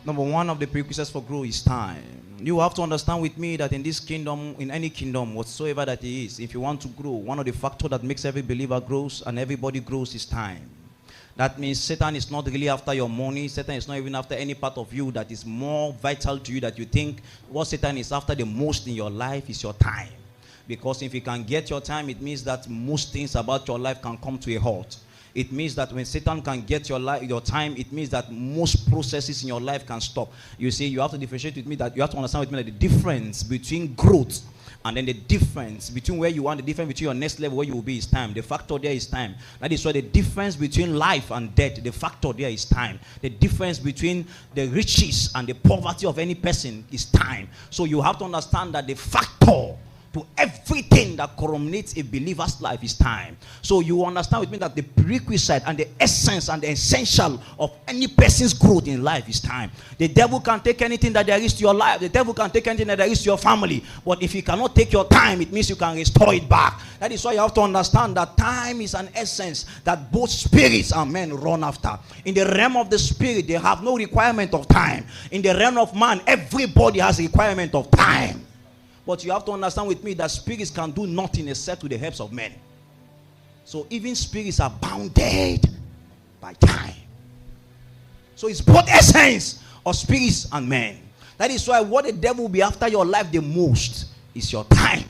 Number one of the prerequisites for growth is time. You have to understand with me that in this kingdom, in any kingdom, whatsoever that it is, if you want to grow, one of the factors that makes every believer grows and everybody grows is time. That means Satan is not really after your money. Satan is not even after any part of you that is more vital to you, that you think what Satan is after the most in your life is your time. Because if he can get your time, it means that most things about your life can come to a halt. It means that when Satan can get your time, it means that most processes in your life can stop. You see, you have to differentiate with me that you have to understand with me that the difference between growth and then the difference between where you are, the difference between your next level where you will be is time. The factor there is time. That is why the difference between life and death, the factor there is time. The difference between the riches and the poverty of any person is time. So you have to understand that the factor to everything that corroborates a believer's life is time. So you understand with me that the prerequisite and the essence and the essential of any person's growth in life is time. The devil can take anything that there is to your life. The devil can take anything that there is to your family. But if he cannot take your time, it means you can restore it back. That is why you have to understand that time is an essence that both spirits and men run after. In the realm of the spirit, they have no requirement of time. In the realm of man, everybody has a requirement of time. But you have to understand with me that spirits can do nothing except with the helps of men. So even spirits are bounded by time. So it's both essence of spirits and men. That is why what the devil will be after your life the most is your time.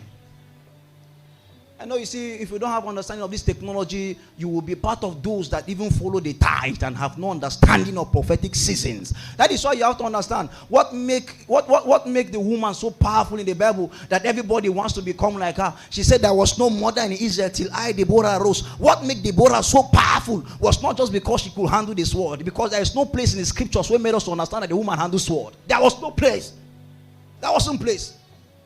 I know, you see, if you don't have understanding of this technology, you will be part of those that even follow the tide and have no understanding of prophetic seasons. That is why you have to understand what make the woman so powerful in the Bible that everybody wants to become like her. She said there was no mother in Israel till I, Deborah, rose. What made Deborah so powerful was not just because she could handle the sword, because there is no place in the scriptures where made us to understand that the woman handled sword. There was no place. There wasn't place.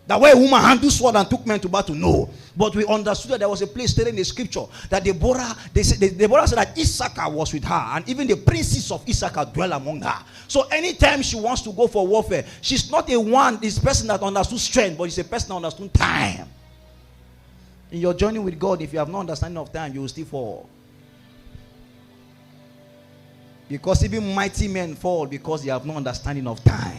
That way a woman handled sword and took men to battle, no. But we understood that there was a place stated in the scripture that Deborah said that Issachar was with her, and even the princes of Issachar dwell among her. So anytime she wants to go for warfare, she's not this person that understood strength, but she's a person that understood time. In your journey with God, if you have no understanding of time, you will still fall. Because even mighty men fall because they have no understanding of time.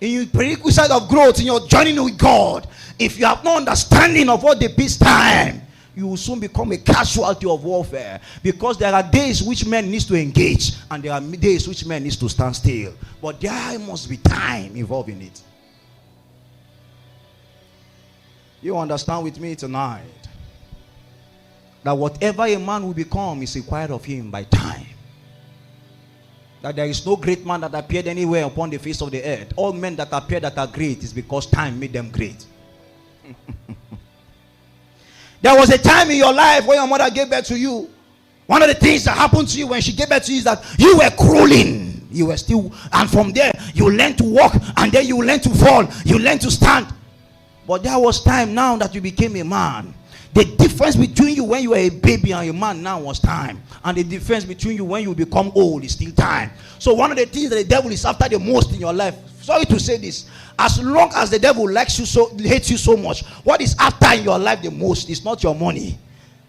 In your prerequisite of growth, in your journey with God, if you have no understanding of what the peace time, you will soon become a casualty of warfare. Because there are days which men need to engage, and there are days which men need to stand still. But there must be time involved in it. You understand with me tonight that whatever a man will become is required of him by time. That there is no great man that appeared anywhere upon the face of the earth. All men that appear that are great is because time made them great. There was a time in your life when your mother gave birth to you. One of the things that happened to you when she gave birth to you is that you were crawling. You were still, and from there you learn to walk, and then you learn to fall, you learn to stand. But there was time now that you became a man. The difference between you when you were a baby and a man now was time. And the difference between you when you become old is still time. So one of the things that the devil is after the most in your life, sorry to say this, as long as the devil hates you so much, what is after in your life the most is not your money.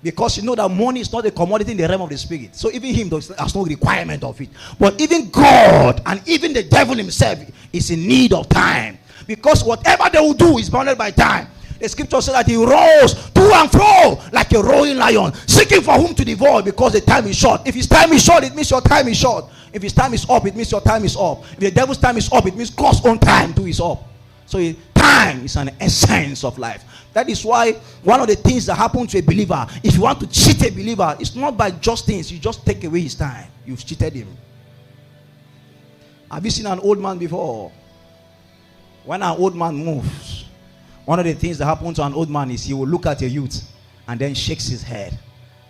Because you know that money is not a commodity in the realm of the spirit. So even him has no requirement of it. But even God and even the devil himself is in need of time. Because whatever they will do is bounded by time. The scripture says that he rose to and fro like a roaring lion, seeking for whom to devour, because the time is short. If his time is short, it means your time is short. If his time is up, it means your time is up. If the devil's time is up, it means God's own time too is up. So time is an essence of life. That is why one of the things that happen to a believer, if you want to cheat a believer, it's not by just things. You just take away his time. You've cheated him. Have you seen an old man before? When an old man moves, one of the things that happens to an old man is he will look at a youth and then shakes his head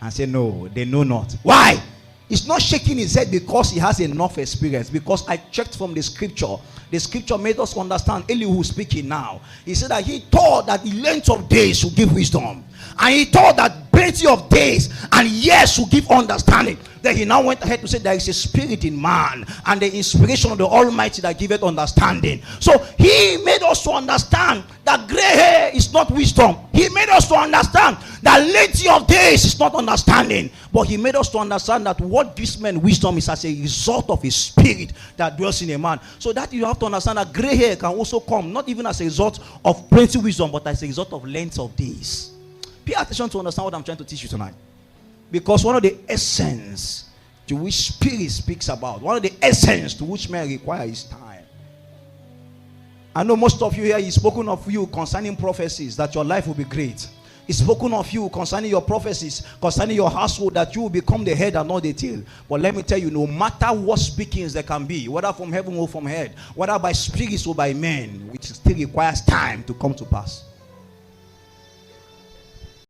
and say, no, they know not. Why? He's not shaking his head because he has enough experience. Because I checked from the scripture The scripture made us understand. Elihu speaking now. He said that he thought that the length of days should give wisdom. And he thought that plenty of days and years should give understanding. Then he now went ahead to say there is a spirit in man, and the inspiration of the Almighty that giveth understanding. So he made us to understand that gray hair is not wisdom. He made us to understand that length of days is not understanding. But he made us to understand that what gives men wisdom is as a result of his spirit that dwells in a man. So that you have to understand that gray hair can also come not even as a result of plenty wisdom, but as a result of length of days. Pay attention to understand what I'm trying to teach you tonight. Because one of the essence to which spirit speaks about, one of the essence to which men require is time. I know most of you here, he's spoken of you concerning prophecies that your life will be great. He's spoken of you concerning your prophecies, concerning your household, that you will become the head and not the tail. But let me tell you, no matter what speakings there can be, whether from heaven or from head, whether by spirits or by men, which still requires time to come to pass.